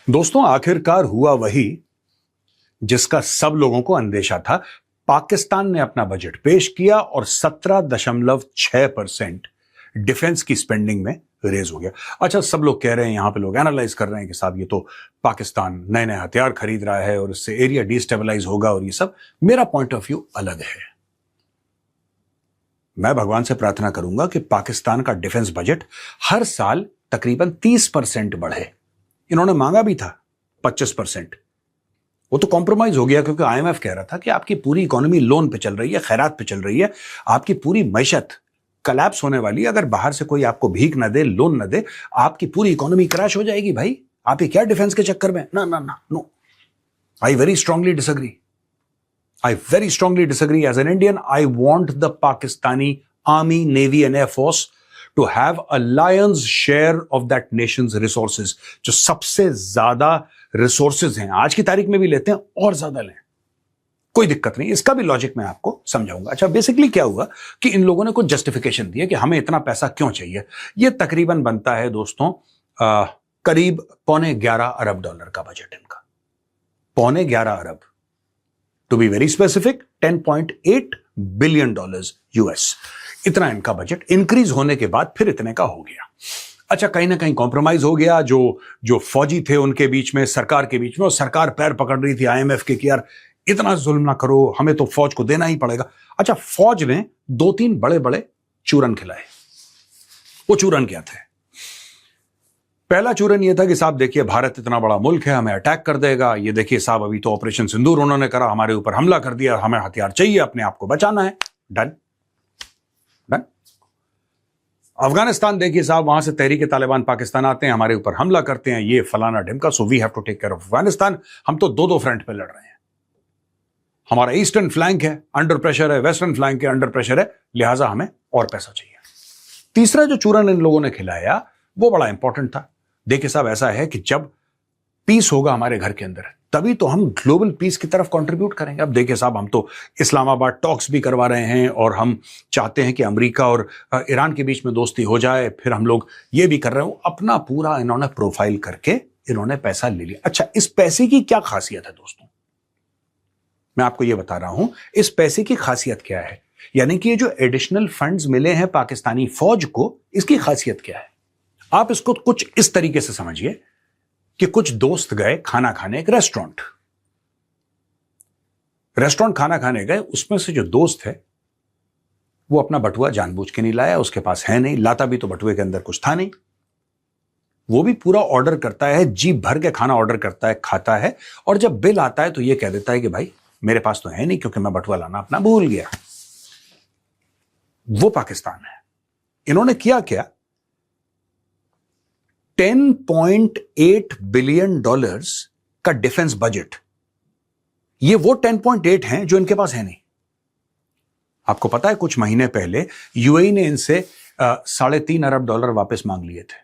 दोस्तों, आखिरकार हुआ वही जिसका सब लोगों को अंदेशा था। पाकिस्तान ने अपना बजट पेश किया और 17.6% डिफेंस की स्पेंडिंग में रेज हो गया। अच्छा, सब लोग कह रहे हैं, यहां पे लोग एनालाइज कर रहे हैं कि साहब ये तो पाकिस्तान नए नए हथियार खरीद रहा है और इससे एरिया डिस्टेबलाइज होगा और ये सब। मेरा पॉइंट ऑफ व्यू अलग है। मैं भगवान से प्रार्थना करूंगा कि पाकिस्तान का डिफेंस बजट हर साल तकरीबन 30% बढ़े। इन्होंने मांगा भी था 25%, वो तो कॉम्प्रोमाइज हो गया क्योंकि आईएमएफ कह रहा था कि आपकी पूरी इकोनॉमी लोन पे चल रही है, खैरात पे चल रही है, आपकी पूरी मैशत कलैप्स होने वाली है। अगर बाहर से कोई आपको भीख न दे, लोन न दे, आपकी पूरी इकोनॉमी क्रैश हो जाएगी। भाई आप ये क्या डिफेंस के चक्कर में? ना ना ना, no, I very strongly disagree. I very strongly disagree. As an Indian, I want the Pakistani Army, Navy and Air Force to have a lion's share of that nation's resources. जो सबसे ज्यादा resources हैं आज की तारीख में भी लेते हैं और ज्यादा लें, कोई दिक्कत नहीं। इसका भी लॉजिक मैं आपको समझाऊंगा। अच्छा, बेसिकली क्या हुआ कि इन लोगों ने कुछ जस्टिफिकेशन दिया कि हमें इतना पैसा क्यों चाहिए। ये तकरीबन बनता है दोस्तों करीब $11.25 अरब का बजट इनका। $11.25 अरब, to be very specific $10.8 billion US। इतना इनका बजट इंक्रीज होने के बाद फिर इतने का हो गया। अच्छा, कहीं ना कहीं कॉम्प्रोमाइज हो गया जो फौजी थे उनके बीच में, सरकार के बीच में, और सरकार पैर पकड़ रही थी आईएमएफ के कि यार इतना जुल्म ना करो, हमें तो फौज को देना ही पड़ेगा। अच्छा, फौज ने 2-3 बड़े बड़े चूरन खिलाए। वो चूरन क्या थे? पहला चूरन ये था कि साहब देखिए, भारत इतना बड़ा मुल्क है, हमें अटैक कर देगा। ये देखिए साहब, अभी तो ऑपरेशन सिंदूर उन्होंने करा, हमारे ऊपर हमला कर दिया, हमें हथियार चाहिए, अपने आप को बचाना है। Done done. अफगानिस्तान देखिए साहब, वहां से तहरीक तालिबान पाकिस्तान आते हैं, हमारे ऊपर हमला करते हैं, ये फलाना ढिमका, so we have to take care of Afghanistan. हम तो 2-2 फ्रंट पे लड़ रहे हैं। हमारा ईस्टर्न फ्लैंक है, अंडर प्रेशर है, वेस्टर्न फ्लैंक है, अंडर प्रेशर है, लिहाजा हमें और पैसा चाहिए। तीसरा जो चूरन इन लोगों ने खिलाया वो बड़ा इंपॉर्टेंट था। देखिए साहब, ऐसा है कि जब पीस होगा हमारे घर के अंदर, तभी तो हम ग्लोबल पीस की तरफ कंट्रीब्यूट करेंगे। अब देखिए साहब, हम तो इस्लामाबाद टॉक्स भी करवा रहे हैं और हम चाहते हैं कि अमेरिका और ईरान के बीच में दोस्ती हो जाए। फिर हम लोग ये भी कर रहे हो, अपना पूरा इन्होंने प्रोफाइल करके इन्होंने पैसा ले लिया। अच्छा, इस पैसे की क्या खासियत है दोस्तों? मैं आपको ये बता रहा हूं, इस पैसे की खासियत क्या है। यानी कि ये जो एडिशनल फंड्स मिले हैं पाकिस्तानी फौज को, इसकी खासियत क्या है? आप इसको कुछ इस तरीके से समझिए कि कुछ दोस्त गए खाना खाने एक रेस्टोरेंट खाना खाने गए। उसमें से जो दोस्त है वो अपना बटुआ जानबूझ के नहीं लाया, उसके पास है नहीं, लाता भी तो बटुए के अंदर कुछ था नहीं। वो भी पूरा ऑर्डर करता है, जी भर के खाना ऑर्डर करता है, खाता है, और जब बिल आता है तो ये कह देता है कि भाई मेरे पास तो है नहीं क्योंकि मैं बटुआ लाना अपना भूल गया। वो पाकिस्तान है। इन्होंने किया क्या? $10.8 बिलियन का डिफेंस बजट, ये वो 10.8 हैं जो इनके पास है नहीं। आपको पता है, कुछ महीने पहले यूएई ने इनसे $3.5 अरब वापस मांग लिए थे।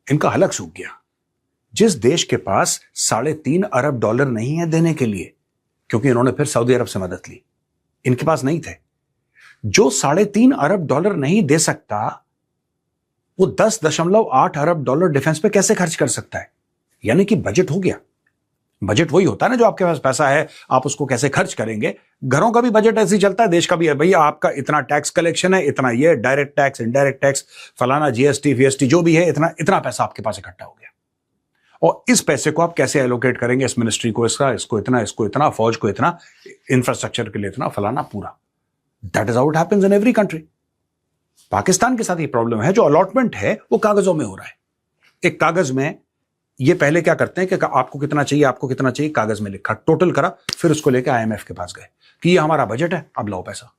इनका हलक सूख गया। जिस देश के पास $3.5 अरब नहीं है देने के लिए, क्योंकि इन्होंने फिर सऊदी अरब से मदद ली, इनके पास नहीं थे। जो $3.5 अरब नहीं दे सकता, वो $10.8 अरब डिफेंस पे कैसे खर्च कर सकता है? यानी कि बजट हो गया। बजट वही होता है ना, जो आपके पास पैसा है आप उसको कैसे खर्च करेंगे। घरों का भी बजट ऐसे ही चलता है, देश का भी है। भैया आपका इतना टैक्स कलेक्शन है, इतना ये डायरेक्ट टैक्स, इनडायरेक्ट टैक्स, फलाना जीएसटी वीएसटी जो भी है, इतना इतना पैसा आपके पास इकट्ठा हो गया। और इस पैसे को आप कैसे एलोकेट करेंगे? इस मिनिस्ट्री को इसको इतना, फौज को इतना, इंफ्रास्ट्रक्चर के लिए इतना, फलाना पूरा। That is how it happens in every country. Pakistan के साथ ये प्रॉब्लम है, जो अलॉटमेंट है वो कागजों में हो रहा है। एक कागज में ये पहले क्या करते हैं कि आपको कितना चाहिए, कागज में लिखा, टोटल करा, फिर उसको लेकर आईएमएफ के पास गए कि ये हमारा बजट है, अब लाओ पैसा।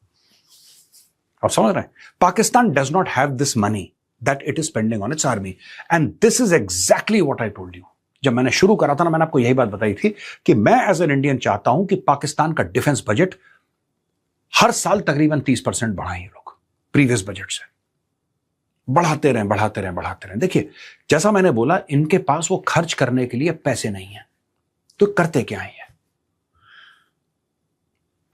आप समझ रहे हैं? Pakistan does not have this money that it is spending on it's army, and this is exactly what I told you. जब मैंने शुरू करा था ना, मैंने आपको यही बात बताई थी कि मैं एज एन इंडियन चाहता हूं कि पाकिस्तान का डिफेंस बजट हर साल तकरीबन 30% बढ़ाएं ये लोग प्रीवियस बजट से। बढ़ाते रहें। देखिए, जैसा मैंने बोला, इनके पास वो खर्च करने के लिए पैसे नहीं है, तो करते क्या है?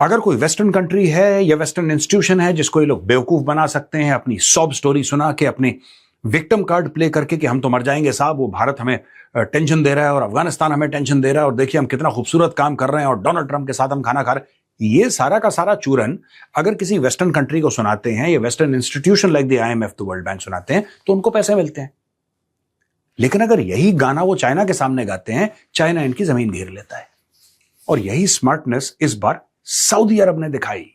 अगर कोई वेस्टर्न कंट्री है या वेस्टर्न इंस्टीट्यूशन है जिसको ये लोग बेवकूफ बना सकते हैं, अपनी सॉब स्टोरी सुना के, अपने विक्टिम कार्ड प्ले करके कि हम तो मर जाएंगे साहब, वो भारत हमें टेंशन दे रहा है और अफगानिस्तान हमें टेंशन दे रहा है और देखिए हम कितना खूबसूरत काम कर रहे हैं और डोनाल्ड ट्रंप के साथ हम खाना खा रहे हैं। ये सारा का सारा चूरन अगर किसी वेस्टर्न कंट्री को सुनाते हैं या western institution like the IMF, the world bank सुनाते हैं तो उनको पैसे मिलते हैं। लेकिन अगर यही गाना वो चाइना के सामने गाते हैं, चाइना इनकी जमीन घेर लेता है। और यही स्मार्टनेस इस बार सऊदी अरब ने दिखाई।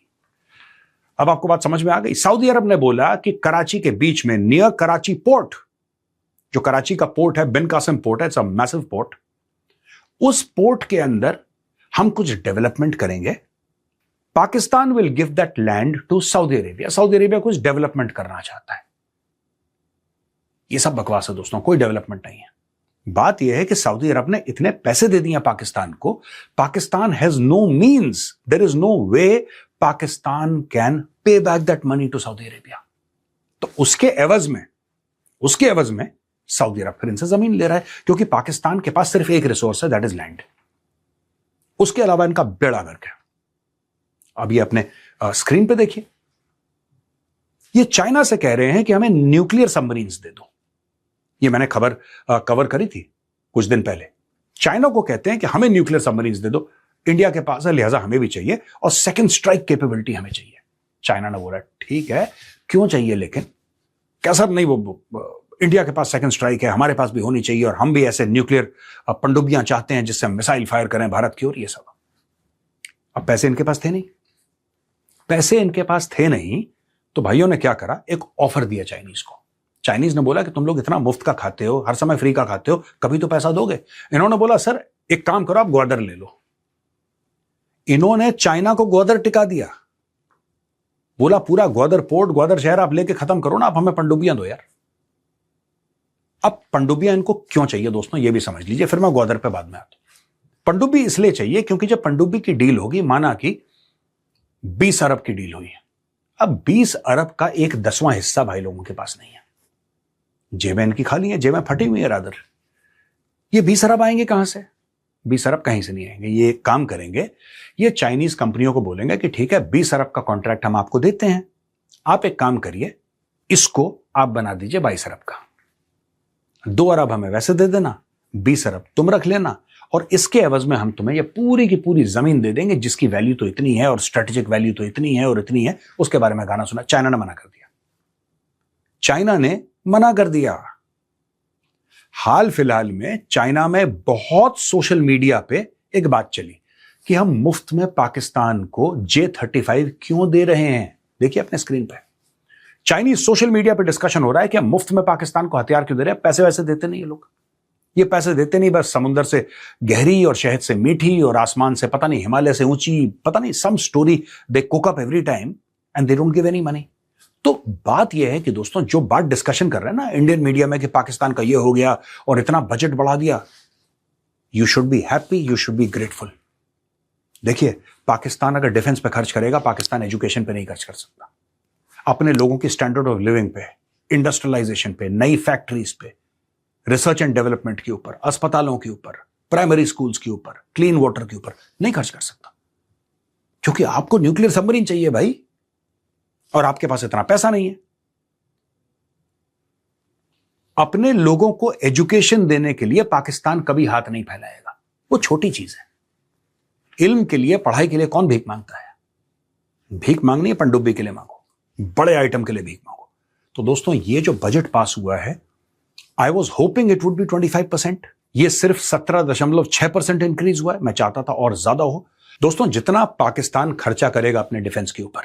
अब आपको बात समझ में आ गई। सऊदी अरब ने बोला कि कराची के बीच में, नियर कराची पोर्ट, जो कराची का पोर्ट है, बिन कासिम पोर्ट है, इट्स अ मैसिव पोर्ट, उस पोर्ट के अंदर हम कुछ डेवलपमेंट करेंगे। Pakistan will give that land to Saudi Arabia. Saudi Arabia कुछ डेवलपमेंट करना चाहता है। ये सब बकवास है दोस्तों, कोई डेवलपमेंट नहीं है। बात यह है कि सऊदी अरब ने इतने पैसे दे दिए पाकिस्तान को, Pakistan has no means, there is no way Pakistan can pay back that money to Saudi Arabia. तो उसके एवज में सऊदी अरब फिर इनसे जमीन ले रहा है, क्योंकि पाकिस्तान के पास सिर्फ एक रिसोर्स है, दैट इज लैंड। उसके अलावा इनका बेड़ा गर्क है। अब ये अपने स्क्रीन पे देखिए, ये चाइना से कह रहे हैं कि हमें न्यूक्लियर सबमरीन्स दे दो। ये मैंने खबर कवर करी थी कुछ दिन पहले। चाइना को कहते हैं कि हमें न्यूक्लियर सबमरीन्स दे दो, इंडिया के पास है लिहाजा हमें भी चाहिए और सेकंड स्ट्राइक कैपेबिलिटी हमें चाहिए। चाइना ने बोला ठीक है, क्यों चाहिए, लेकिन कैसा नहीं, वो इंडिया के पास सेकंड स्ट्राइक है, हमारे पास भी होनी चाहिए और हम भी ऐसे न्यूक्लियर पनडुब्बियां चाहते हैं जिससे हम मिसाइल फायर करें भारत की ओर, ये सब। अब पैसे इनके पास थे नहीं, तो भाइयों ने क्या करा, एक ऑफर दिया चाइनीज को। चाइनीज ने बोला कि तुम लोग इतना मुफ्त का खाते हो, हर समय फ्री का खाते हो, कभी तो पैसा दोगे। इन्होंने बोला सर एक काम करो, आप ग्वादर ले लो। इन्होंने चाइना को ग्वादर टिका दिया, बोला पूरा ग्वादर पोर्ट, ग्वादर शहर आप लेके खत्म करो ना, आप हमें पनडुब्बियां दो यार। अब पनडुब्बियां इनको क्यों चाहिए दोस्तों, ये भी समझ लीजिए, फिर मैं ग्वादर पे बाद में आता हूं। पनडुब्बी इसलिए चाहिए क्योंकि जब पनडुब्बी की डील होगी, माना कि 20 अरब की डील हुई है, अब 20 अरब का 1/10वां हिस्सा भाई लोगों के पास नहीं है। जेबें इनकी खाली है, जेबें फटी हुई है रादर। ये 20 अरब आएंगे कहां से? 20 अरब कहीं से नहीं आएंगे। ये एक काम करेंगे, ये चाइनीज कंपनियों को बोलेंगे कि ठीक है 20 अरब का कॉन्ट्रैक्ट हम आपको देते हैं, आप एक काम करिए, इसको आप बना दीजिए 22 अरब का। 2 अरब हमें वैसे दे देना, 20 अरब तुम रख लेना, और इसके एवज में हम तुम्हें ये पूरी की पूरी जमीन दे देंगे जिसकी वैल्यू तो इतनी है और स्ट्रेटेजिक वैल्यू तो इतनी है और इतनी है। उसके बारे में गाना सुना, चाइना ने मना कर दिया। चाइना ने मना कर दिया। हाल फिलहाल में चाइना में बहुत सोशल मीडिया पे एक बात चली कि हम मुफ्त में पाकिस्तान को J-35 क्यों दे रहे हैं। देखिए अपने स्क्रीन पे, चाइनीज सोशल मीडिया पे डिस्कशन हो रहा है कि हम मुफ्त में पाकिस्तान को हथियार क्यों दे रहे हैं। पैसे वैसे देते नहीं ये लोग, ये पैसे देते नहीं, बस समुद्र से गहरी और शहद से मीठी और आसमान से पता नहीं हिमालय से ऊंची, पता नहीं some story they cook up every time and they don't give any money. तो बात यह है कि दोस्तों जो बात डिस्कशन कर रहे हैं ना इंडियन मीडिया में कि पाकिस्तान का ये हो गया और इतना बजट बढ़ा दिया, you should be happy, you should be grateful. देखिए पाकिस्तान अगर डिफेंस पे खर्च करेगा, पाकिस्तान एजुकेशन पे नहीं खर्च कर सकता, अपने लोगों की स्टैंडर्ड ऑफ लिविंग पे, इंडस्ट्रियलाइजेशन पे, नई फैक्ट्रीज पे, रिसर्च एंड डेवलपमेंट के ऊपर, अस्पतालों के ऊपर, प्राइमरी स्कूल्स के ऊपर, क्लीन वाटर के ऊपर नहीं खर्च कर सकता, क्योंकि आपको न्यूक्लियर सबमरीन चाहिए भाई और आपके पास इतना पैसा नहीं है। अपने लोगों को एजुकेशन देने के लिए पाकिस्तान कभी हाथ नहीं फैलाएगा, वो छोटी चीज है। इल्म के लिए, पढ़ाई के लिए कौन भीख मांगता है? भीख मांगनी है पनडुब्बी के लिए मांगो, बड़े आइटम के लिए भीख मांगो। तो दोस्तों ये जो बजट पास हुआ है, I was hoping it would be 25%, ये सिर्फ 17.6% इंक्रीज हुआ है। मैं चाहता था और ज्यादा हो। दोस्तों जितना पाकिस्तान खर्चा करेगा अपने डिफेंस के ऊपर,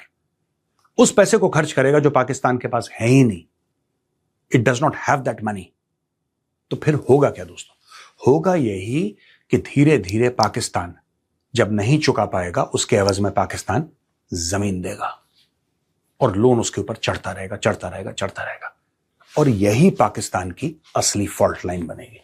उस पैसे को खर्च करेगा जो पाकिस्तान के पास है ही नहीं, it does not have that money. तो फिर होगा क्या दोस्तों? होगा यही कि धीरे धीरे पाकिस्तान जब नहीं चुका पाएगा, उसके एवज में पाकिस्तान जमीन देगा और लोन उसके ऊपर चढ़ता रहेगा, चढ़ता रहेगा, चढ़ता रहेगा, और यही पाकिस्तान की असली फॉल्ट लाइन बनेगी।